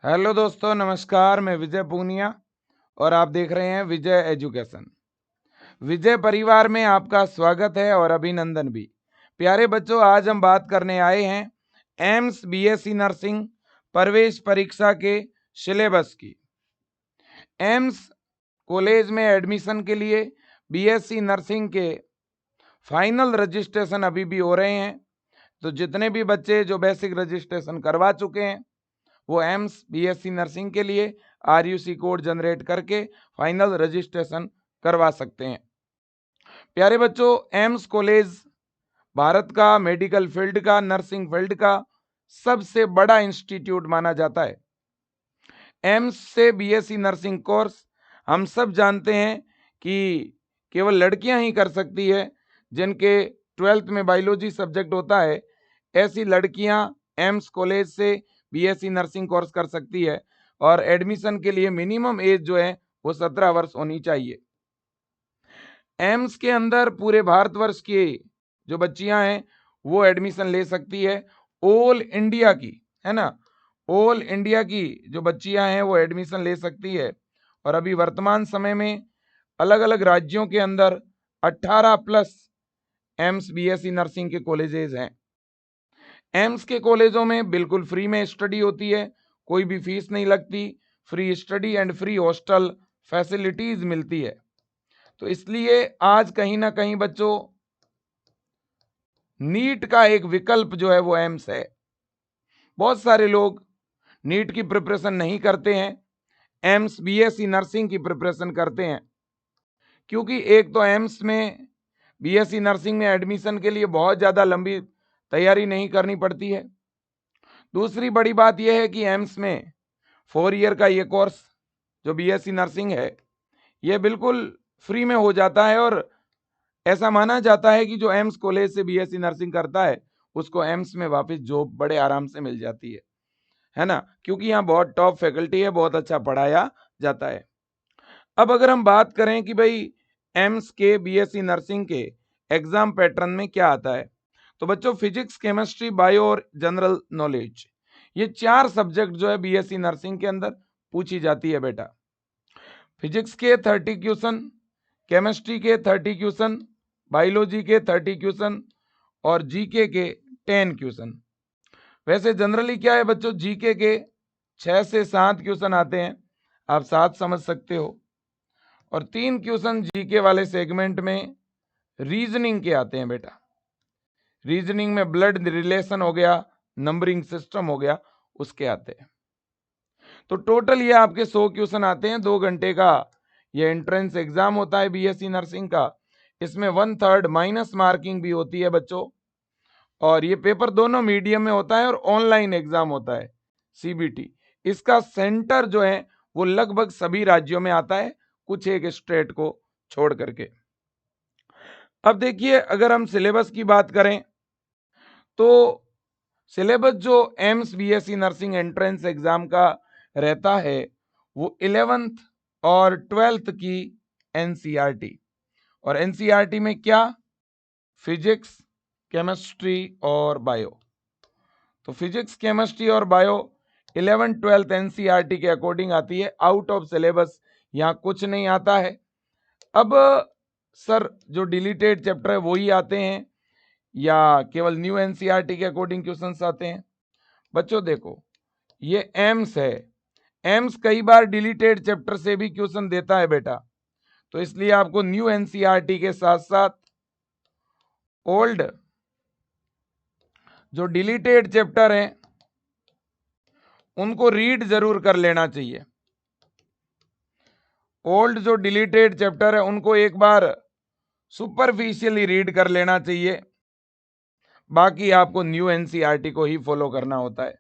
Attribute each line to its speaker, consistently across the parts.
Speaker 1: Hello दोस्तों, नमस्कार। मैं विजय पूनिया और आप देख रहे हैं विजय एजुकेशन। विजय परिवार में आपका स्वागत है और अभिनंदन भी। प्यारे बच्चों, आज हम बात करने आए हैं एम्स बीएससी नर्सिंग प्रवेश परीक्षा के सिलेबस की। एम्स कॉलेज में एडमिशन के लिए बीएससी नर्सिंग के फाइनल रजिस्ट्रेशन अभी भी हो रहे हैं। तो जितने भी बच्चे जो बेसिक रजिस्ट्रेशन करवा चुके हैं वो एम्स बीएससी नर्सिंग के लिए आरयूसी कोड जनरेट करके फाइनल रजिस्ट्रेशन करवा सकते हैं। प्यारे बच्चों, एम्स कॉलेज भारत का मेडिकल फील्ड का, नर्सिंग फील्ड का सबसे बड़ा इंस्टीट्यूट माना जाता है। एम्स से बीएससी नर्सिंग कोर्स हम सब जानते हैं कि केवल लड़कियां ही कर सकती है। जिनके 12th में बायोलॉजी सब्जेक्ट होता है, ऐसी लड़कियां एम्स कॉलेज से बीएससी नर्सिंग कोर्स कर सकती है और एडमिशन के लिए मिनिमम एज जो है वो 17 वर्ष होनी चाहिए। एम्स के अंदर पूरे भारतवर्ष की जो बच्चियां हैं वो एडमिशन ले सकती है। ऑल इंडिया की, है ना, ऑल इंडिया की जो बच्चियां हैं वो एडमिशन ले सकती है। और अभी वर्तमान समय में अलग अलग राज्यों के अंदर 18+ एम्स बीएससी नर्सिंग के कॉलेजेस हैं। एम्स के कॉलेजों में बिल्कुल फ्री में स्टडी होती है, कोई भी फीस नहीं लगती। Free study and free hostel facilities मिलती है। तो इसलिए आज कहीं ना कहीं बच्चों नीट का एक विकल्प जो है वो एम्स है। बहुत सारे लोग नीट की प्रिपरेशन नहीं करते हैं, एम्स बीएससी नर्सिंग की प्रिपरेशन करते हैं। क्योंकि एक तो एम्स में बीएससी नर्सिंग में एडमिशन के लिए बहुत ज़्यादा लंबी तैयारी नहीं करनी पड़ती है। दूसरी बड़ी बात यह है कि एम्स में 4 ईयर का ये कोर्स जो बीएससी नर्सिंग है ये बिल्कुल फ्री में हो जाता है। और ऐसा माना जाता है कि जो एम्स कॉलेज से बीएससी नर्सिंग करता है उसको एम्स में वापस जॉब बड़े आराम से मिल जाती है ना, क्योंकि यहाँ बहुत टॉप फैकल्टी है, बहुत अच्छा पढ़ाया जाता है। अब अगर हम बात करें कि भाई एम्स के बीएससी नर्सिंग के एग्जाम पैटर्न में क्या आता है, तो बच्चों फिजिक्स, केमिस्ट्री, बायो और जनरल नॉलेज, ये 4 सब्जेक्ट जो है बीएससी नर्सिंग के अंदर पूछी जाती है बेटा। फिजिक्स के 30 क्वेश्चन, केमिस्ट्री के 30 क्वेश्चन, बायोलॉजी के 30 क्वेश्चन और जीके के 10 क्वेश्चन। वैसे जनरली क्या है बच्चों, जीके के 6 से 7 क्वेश्चन आते हैं, आप 7 समझ सकते हो। और 3 क्वेश्चन जीके वाले सेगमेंट में रीजनिंग के आते हैं बेटा। रीजनिंग में ब्लड रिलेशन हो गया, नंबरिंग सिस्टम हो गया, उसके आते हैं। तो टोटल ये आपके 100 क्वेश्चन आते हैं। 2 घंटे का ये एंट्रेंस एग्जाम होता है बीएससी नर्सिंग का। इसमें 1/3 माइनस मार्किंग भी होती है बच्चों। और ये पेपर दोनों मीडियम में होता है और ऑनलाइन एग्जाम होता है, सीबीटी। इसका सेंटर जो है वो लगभग सभी राज्यों में आता है, कुछ एक स्टेट को छोड़ करके। अब देखिए, अगर हम सिलेबस की बात करें तो सिलेबस जो AIIMS BSc nursing entrance exam का रहता है वो 11th और 12th की एनसीईआरटी। और एनसीईआरटी में क्या, फिजिक्स, केमिस्ट्री और बायो। तो फिजिक्स, केमिस्ट्री और बायो 11th 12th एनसीईआरटी के अकॉर्डिंग आती है। आउट ऑफ सिलेबस यहाँ कुछ नहीं आता है। अब सर जो डिलीटेड चैप्टर है वही आते हैं या केवल न्यू एनसीईआरटी के अकॉर्डिंग क्वेश्चंस आते हैं? बच्चों देखो, ये एम्स है, एम्स कई बार डिलीटेड चैप्टर से भी क्वेश्चन देता है बेटा। तो इसलिए आपको न्यू एनसीईआरटी के साथ साथ ओल्ड जो डिलीटेड चैप्टर हैं उनको रीड जरूर कर लेना चाहिए। ओल्ड जो डिलीटेड चैप्टर है उनको एक बार सुपरफिशियली रीड कर लेना चाहिए। बाकी आपको न्यू एनसीईआरटी को ही फॉलो करना होता है।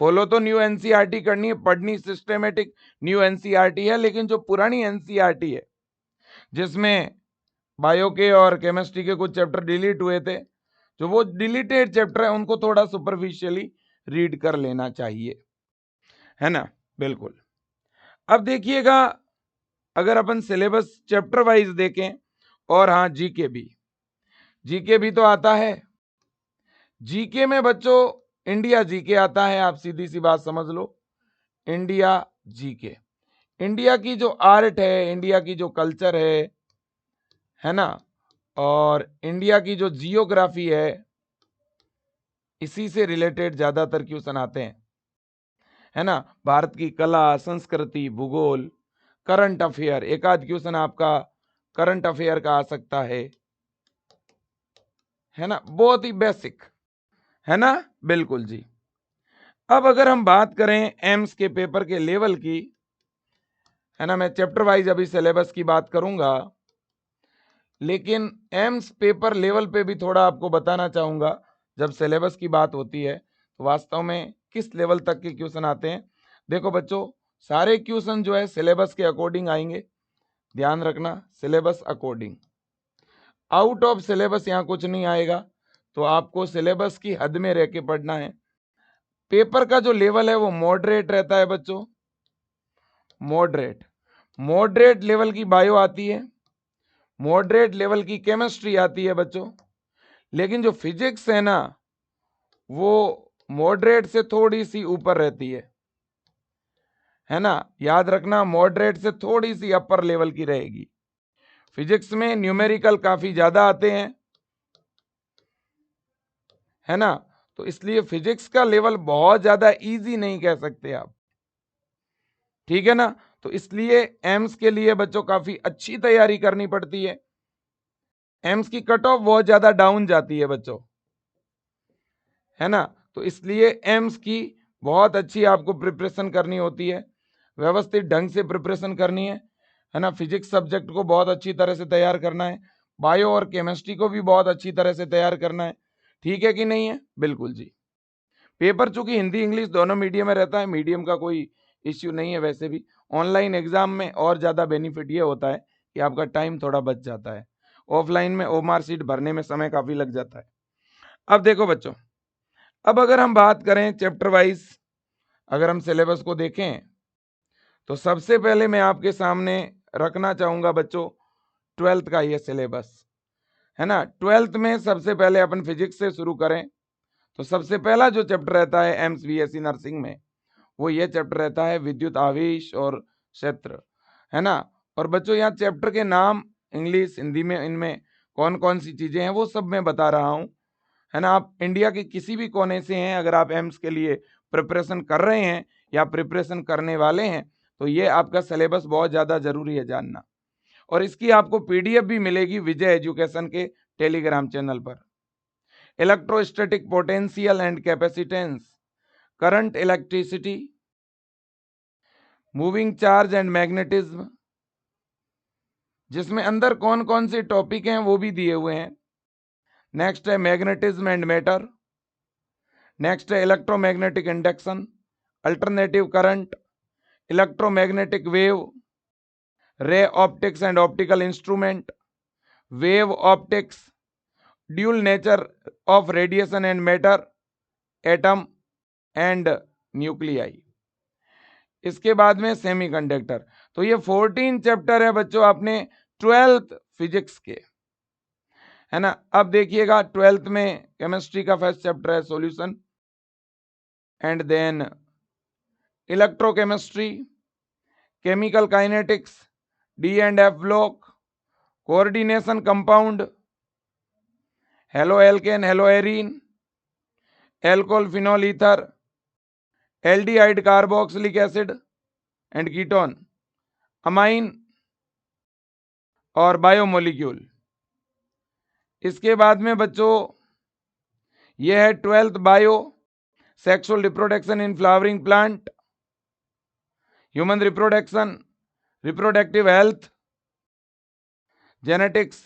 Speaker 1: फॉलो तो न्यू एनसीईआरटी करनी है, पढ़नी सिस्टमेटिक न्यू एनसीईआरटी है, लेकिन जो पुरानी एनसीईआरटी है जिसमें बायो के और केमिस्ट्री के कुछ चैप्टर डिलीट हुए थे, जो वो डिलीटेड चैप्टर है उनको थोड़ा सुपरफिशियली रीड कर लेना चाहिए, है ना। बिल्कुल। अब देखिएगा, अगर अपन सिलेबस चैप्टर वाइज देखें, और हाँ जीके भी तो आता है। जीके में बच्चों इंडिया जीके आता है, आप सीधी सी बात समझ लो। India GK. इंडिया की जो आर्ट है, इंडिया की जो कल्चर है ना, और इंडिया की जो जियोग्राफी इसी से रिलेटेड ज्यादातर क्वेश्चन आते हैं, है ना। भारत की कला, संस्कृति, भूगोल, करंट अफेयर, एक आध क्वेश्चन आपका करंट अफेयर का आ सकता है ना, बहुत ही बेसिक, है ना, बिल्कुल जी। अब अगर हम बात करें एम्स के पेपर के लेवल की, है ना, मैं चैप्टर वाइज अभी सिलेबस की बात करूंगा, लेकिन एम्स पेपर लेवल पे भी थोड़ा आपको बताना चाहूंगा। जब सिलेबस की बात होती है तो वास्तव में किस लेवल तक के क्वेश्चन आते हैं। देखो बच्चों, सारे क्वेश्चन जो है सिलेबस के अकॉर्डिंग आएंगे, ध्यान रखना, syllabus according, out of syllabus यहाँ कुछ नहीं आएगा। तो आपको सिलेबस की हद में रह के पढ़ना है। पेपर का जो लेवल है वो मॉडरेट रहता है बच्चों, मॉडरेट लेवल की बायो आती है, मॉडरेट लेवल की केमिस्ट्री आती है बच्चों, लेकिन जो फिजिक्स है ना वो मॉडरेट से थोड़ी सी ऊपर रहती है ना, याद रखना, मॉडरेट से थोड़ी सी अपर लेवल की रहेगी। फिजिक्स में न्यूमेरिकल काफी ज्यादा आते हैं, है ना, तो इसलिए फिजिक्स का लेवल बहुत ज्यादा इजी नहीं कह सकते आप, ठीक है ना। तो इसलिए एम्स के लिए बच्चों काफी अच्छी तैयारी करनी पड़ती है। एम्स की कट ऑफ बहुत ज्यादा डाउन जाती है बच्चों, है ना, तो इसलिए एम्स की बहुत अच्छी आपको प्रिपरेशन करनी होती है, व्यवस्थित ढंग से प्रिपरेशन करनी है ना। फिजिक्स सब्जेक्ट को बहुत अच्छी तरह से तैयार करना है, बायो और केमिस्ट्री को भी बहुत अच्छी तरह से तैयार करना है, ठीक है कि नहीं है, बिल्कुल जी। पेपर चूंकि हिंदी इंग्लिश दोनों मीडियम में रहता है, मीडियम का कोई इश्यू नहीं है। वैसे भी ऑनलाइन एग्जाम में और ज़्यादा बेनिफिट ये होता है कि आपका टाइम थोड़ा बच जाता है, ऑफलाइन में ओमार सीट भरने में समय काफ़ी लग जाता है। अब देखो बच्चों, अब अगर हम बात करें चैप्टर वाइज, अगर हम सिलेबस को देखें तो सबसे पहले मैं आपके सामने रखना चाहूँगा बच्चों 12th का ये सिलेबस, है ना। 12th में सबसे पहले अपन फिजिक्स से शुरू करें तो सबसे पहला जो चैप्टर रहता है एम्स बीएससी नर्सिंग में वो ये चैप्टर रहता है विद्युत आवेश और क्षेत्र, है ना। और बच्चों यहाँ चैप्टर के नाम इंग्लिश हिंदी में इनमें कौन कौन सी चीजें हैं वो सब मैं बता रहा हूँ, है ना। आप इंडिया के किसी भी कोने से हैं, अगर आप एम्स के लिए प्रिपरेशन कर रहे हैं या प्रिपरेशन करने वाले हैं तो ये आपका सिलेबस बहुत ज़्यादा जरूरी है जानना। और इसकी आपको पीडीएफ भी मिलेगी विजय एजुकेशन के टेलीग्राम चैनल पर। Electrostatic potential and capacitance, current electricity, moving charge and magnetism, जिसमें अंदर कौन कौन से टॉपिक हैं वो भी दिए हुए हैं। नेक्स्ट है मैग्नेटिज्म एंड मैटर, नेक्स्ट है electromagnetic induction, alternative current, electromagnetic wave, ray optics and optical instrument, wave optics, dual nature of radiation and matter, atom and nuclei. इसके बाद में सेमीकंडक्टर। तो ये 14 चैप्टर है बच्चों अपने 12th फिजिक्स के, है ना। अब देखिएगा 12th में केमिस्ट्री का फर्स्ट चैप्टर है solution, and then electrochemistry, chemical kinetics, D and F block, coordination compound, halo alkane, halo arene, alcohol phenol ether, aldehyde carboxylic acid and ketone, amine और biomolecule. इसके बाद में बच्चों यह है 12th bio, sexual reproduction in flowering plant, human reproduction, reproductive health, genetics,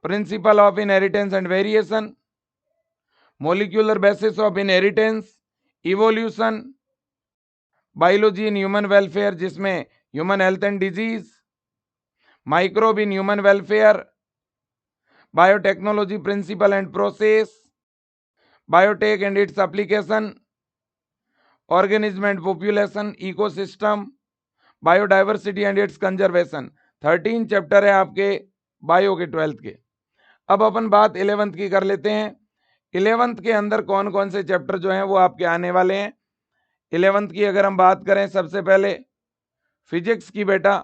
Speaker 1: principle of inheritance and variation, molecular basis of inheritance, evolution, biology in human welfare जिसमें human health and disease, microbe in human welfare, biotechnology principle and process, biotech and its application, organism and population, ecosystem, biodiversity and it's conservation. 13 chapter है आपके bio के 12th के। अब अपन बात 11th की कर लेते हैं। 11th के अंदर कौन कौन से चैप्टर जो हैं वो आपके आने वाले हैं। 11th की अगर हम बात करें सबसे पहले फिजिक्स की बेटा,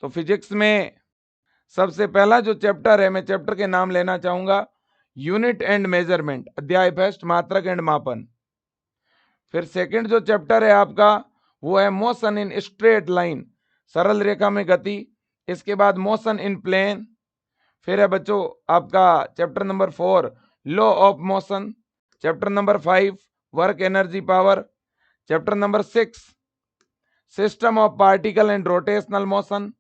Speaker 1: तो फिजिक्स में सबसे पहला जो चैप्टर है, मैं चैप्टर के नाम लेना चाहूंगा, यूनिट एंड मेजरमेंट, अध्याय फर्स्ट, मात्रक एंड मापन। फिर सेकंड जो चैप्टर है आपका वो है मोशन इन स्ट्रेट लाइन, सरल रेखा में गति। इसके बाद मोशन इन प्लेन। फिर है बच्चों आपका chapter number 4 law of motion. Chapter number 5 work energy power. Chapter number 6 system of particle and rotational motion.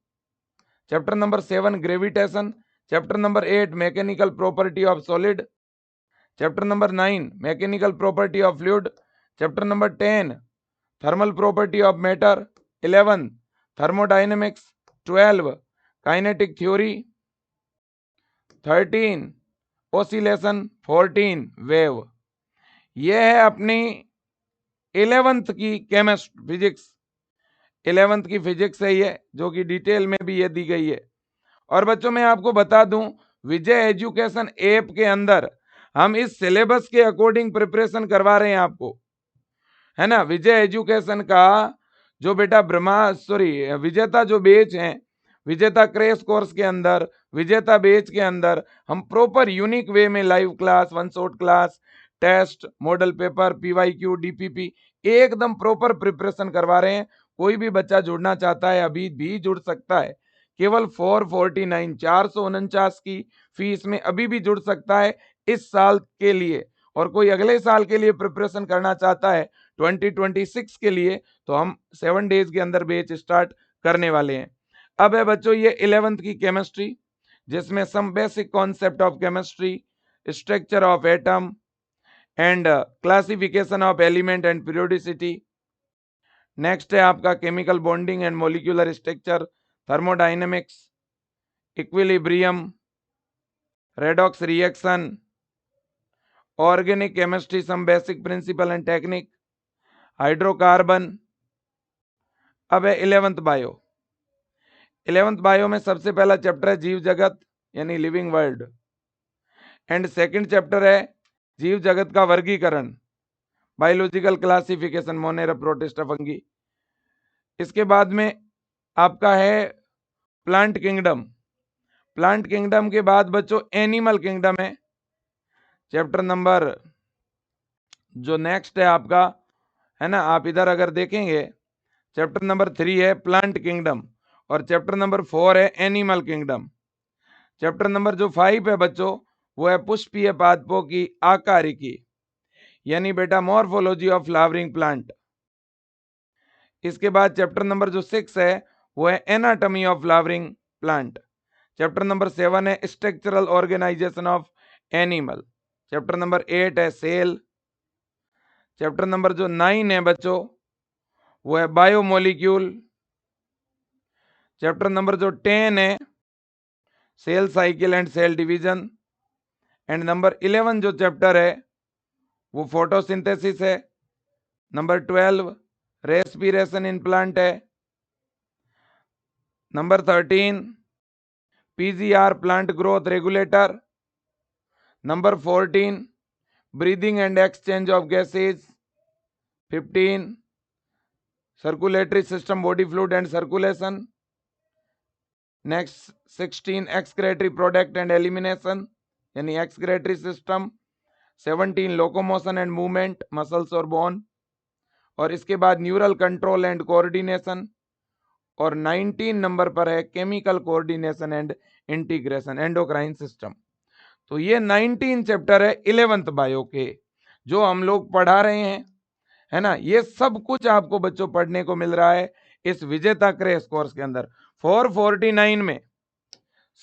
Speaker 1: Chapter number 7 gravitation. Chapter number 8 mechanical property of solid. Chapter number 9 mechanical property of fluid. Chapter number 10 thermal property of matter. 11 thermodynamics. 12 kinetic theory. 13 oscillation. 14 wave. यह है अपनी 11th की chemistry physics. 11th की physics है ये, जो कि detail में भी ये दी गई है। और बच्चों मैं आपको बता दूं, विजय एजुकेशन ऐप के अंदर हम इस सिलेबस के अकॉर्डिंग प्रिपरेशन करवा रहे हैं आपको, है ना। विजय एजुकेशन का जो बेटा विजेता जो बैच हैं, विजेता क्रैश कोर्स के अंदर, विजेता बैच के अंदर हम प्रॉपर यूनिक वे में live class, one shot class, test, model paper, PYQ, DPP एकदम प्रॉपर प्रिपरेशन करवा रहे हैं। कोई भी बच्चा जुड़ना चाहता है अभी भी जुड़ सकता है। केवल 449 की फीस में अभी भी जुड़ सकता है इस साल के लिए। और कोई अगले साल के लिए प्रिपरेशन करना चाहता है 2026 के लिए, तो हम 7 डेज के अंदर बैच स्टार्ट करने वाले हैं। अब है बच्चों ये 11th की केमिस्ट्री, जिसमें some basic concept of chemistry, structure of atom and classification of element and periodicity. Next है आपका chemical bonding and molecular structure, thermodynamics, equilibrium, redox reaction, organic chemistry, some basic principle and technique, hydrocarbon. अब है 11th bio. 11th bio में सबसे पहला chapter है जीव जगत यानी living world, and second chapter है जीव जगत का वर्गीकरण, biological classification, Monera, protista, fungi. इसके बाद में आपका है प्लांट किंगडम। प्लांट किंगडम के बाद बच्चों एनिमल किंगडम है। चैप्टर नंबर जो नेक्स्ट है आपका, है ना, आप इधर अगर देखेंगे चैप्टर नंबर 3 है प्लांट किंगडम और चैप्टर नंबर 4 है एनिमल किंगडम। चैप्टर नंबर जो 5 है बच्चों वो है पुष्पीय पादपों की आकारिकी, यानी बेटा मॉर्फोलॉजी ऑफ फ्लावरिंग प्लांट। इसके बाद चैप्टर नंबर जो 6 है वो है anatomy of flowering plant. Chapter number 7 है structural organisation of animal. Chapter number 8 है सेल। चैप्टर नंबर जो 9 है बच्चों वो है बायोमोलिक्यूल। चैप्टर नंबर जो 10 है cell cycle and cell division. And number 11 जो चैप्टर है वो फोटोसिंथेसिस है। नंबर 12 रेस्पिरेशन इन प्लांट है। Number 13 PGR plant growth regulator. Number 14 breathing and exchange of gases. 15 circulatory system, body fluid and circulation. Next 16 excretory product and elimination यानी excretory system. 17 locomotion and movement, muscles और bone. और इसके बाद neural control and coordination. और 19 number पर है chemical coordination and integration, endocrine system. तो ये 19 चैप्टर है 11th बायो के जो हम लोग पढ़ा रहे हैं, है ना। ये सब कुछ आपको बच्चों पढ़ने को मिल रहा है इस विजेता क्रैश कोर्स के अंदर। 449 में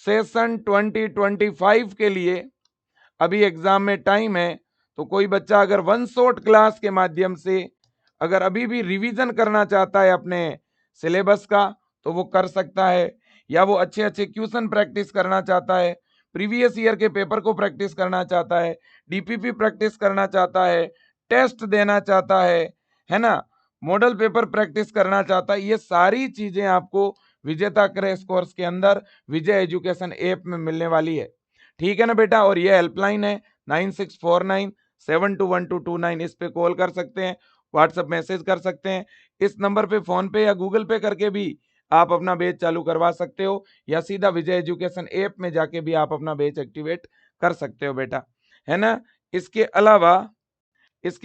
Speaker 1: सेशन 2025 के लिए अभी एग्जाम में टाइम है, तो कोई बच्चा अगर वन शॉट क्लास के माध्यम से अगर अभी भी रिवीजन करना चाहता है अपने सिलेबस का तो वो कर सकता है, या वो अच्छे अच्छे क्वेश्चन प्रैक्टिस करना चाहता है, प्रीवियस ईयर के पेपर को प्रैक्टिस करना चाहता है, डीपीपी प्रैक्टिस करना चाहता है, टेस्ट देना चाहता है ना, मॉडल पेपर प्रैक्टिस करना चाहता है, ये सारी चीजें आपको विजेता क्रैश कोर्स के अंदर विजय एजुकेशन ऐप में मिलने वाली है। ठीक है ना बेटा। और ये हेल्पलाइन है 9649721229, इस पे कॉल कर सकते हैं व्हाट्सएप मैसेज कर सकते हैं। इस नंबर पे फोन पे या गूगल पे करके भी आप अपना बैच चालू करवा सकते हो, या सीधा विजय एजुकेशन ऐप में जाके भी आप अपना बैच एक्टिवेट कर सकते हो बेटा, है ना। इसके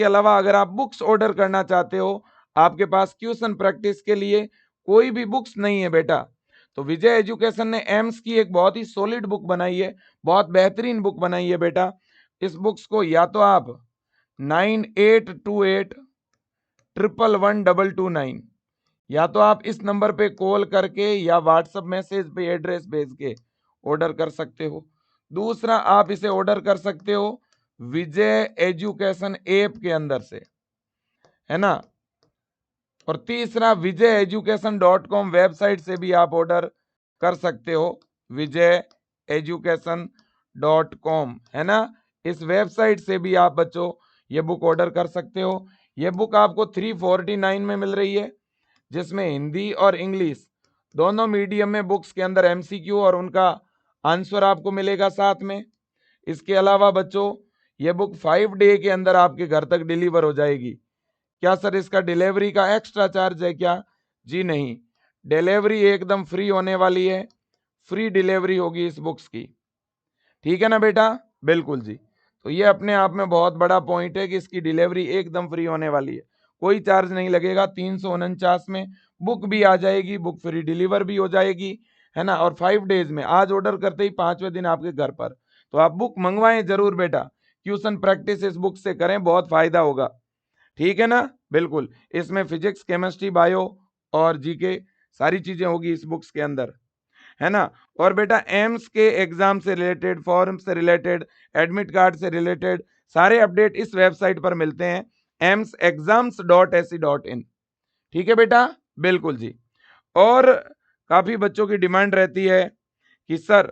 Speaker 1: अलावा अगर आप बुक्स ऑर्डर करना चाहते हो, आपके पास ट्यूशन प्रैक्टिस के लिए कोई भी बुक्स नहीं है बेटा, तो विजय एजुकेशन ने एम्स की एक बहुत ही सॉलिड बुक बनाई है, बहुत बेहतरीन बुक बनाई है बेटा। इस बुक्स को या तो आप 9828111229 या तो आप इस नंबर पे कॉल करके या व्हाट्सएप मैसेज पे एड्रेस भेज के ऑर्डर कर सकते हो। दूसरा, आप इसे ऑर्डर कर सकते हो विजय एजुकेशन ऐप के अंदर से, है ना। और तीसरा, vijayeducation.com वेबसाइट से भी आप ऑर्डर कर सकते हो, vijayeducation.com, है ना। इस वेबसाइट से भी आप बच्चों ये बुक ऑर्डर कर सकते हो। ये बुक आपको 349 में मिल रही है, जिसमें हिंदी और इंग्लिश दोनों मीडियम में बुक्स के अंदर एमसीक्यू और उनका आंसर आपको मिलेगा साथ में। इसके अलावा बच्चों ये बुक 5 डे के अंदर आपके घर तक डिलीवर हो जाएगी। क्या सर इसका डिलीवरी का एक्स्ट्रा चार्ज है क्या? जी नहीं, डिलीवरी एकदम फ्री होने वाली है, फ्री डिलीवरी होगी इस बुक्स की, ठीक है ना बेटा। बिल्कुल जी। तो ये अपने आप में बहुत बड़ा पॉइंट है कि इसकी डिलीवरी एकदम फ्री होने वाली है, कोई चार्ज नहीं लगेगा। 349 में बुक भी आ जाएगी, बुक फ्री डिलीवर भी हो जाएगी, है ना। और 5 डेज में, आज ऑर्डर करते ही 5वें दिन आपके घर पर। तो आप बुक मंगवाएं जरूर बेटा, ट्यूशन प्रैक्टिस इस बुक से करें, बहुत फायदा होगा, ठीक है ना। बिल्कुल, इसमें फिजिक्स, केमिस्ट्री, बायो और जीके सारी चीजें होगी इस बुक्स के अंदर, है ना। और बेटा एम्स के एग्जाम से रिलेटेड, फॉर्म से रिलेटेड, एडमिट कार्ड से रिलेटेड सारे अपडेट इस वेबसाइट पर मिलते हैं, emsexams.ac.in, ठीक है बेटा। बिल्कुल जी। और काफी बच्चों की डिमांड रहती है कि सर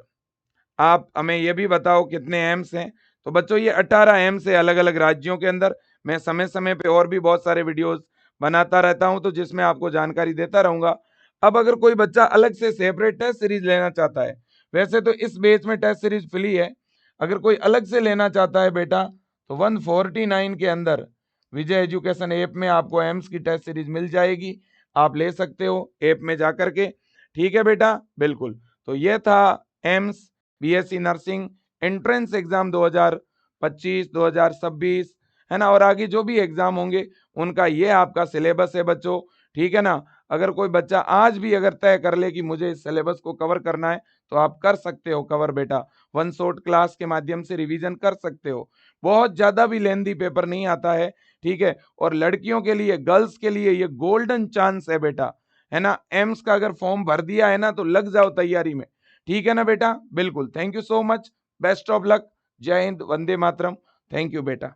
Speaker 1: आप हमें ये भी बताओ कितने एम्स हैं। तो बच्चों ये 18 एम्स है अलग अलग राज्यों के अंदर। मैं समय समय पे और भी बहुत सारे वीडियोस बनाता रहता हूं, तो जिसमें आपको जानकारी देता रहूंगा। अब अगर कोई बच्चा अलग से सेपरेट टेस्ट सीरीज लेना चाहता है, वैसे तो इस बैच में टेस्ट सीरीज फ्री है, अगर कोई अलग से लेना चाहता है बेटा तो 149 के अंदर विजय एजुकेशन ऐप में आपको एम्स की टेस्ट सीरीज मिल जाएगी, आप ले सकते हो ऐप में जाकर के, ठीक है बेटा। बिल्कुल, तो ये था AIIMS BSc nursing entrance exam 2025 2026, है ना। और आगे जो भी एग्जाम होंगे उनका ये आपका सिलेबस है बच्चों, ठीक है ना। अगर कोई बच्चा आज भी अगर तय कर ले कि मुझे इस सिलेबस को कवर करना है, तो आप कर सकते हो कवर बेटा, वन शॉट क्लास के माध्यम से रिवीजन कर सकते हो, बहुत ज्यादा भी लेंदी पेपर नहीं आता है, ठीक है। और लड़कियों के लिए, गर्ल्स के लिए ये गोल्डन चांस है बेटा, है ना। एम्स का अगर फॉर्म भर दिया है ना, तो लग जाओ तैयारी में, ठीक है ना बेटा। बिल्कुल, thank you so much, best of luck, जय हिंद, वंदे मातरम, थैंक यू बेटा।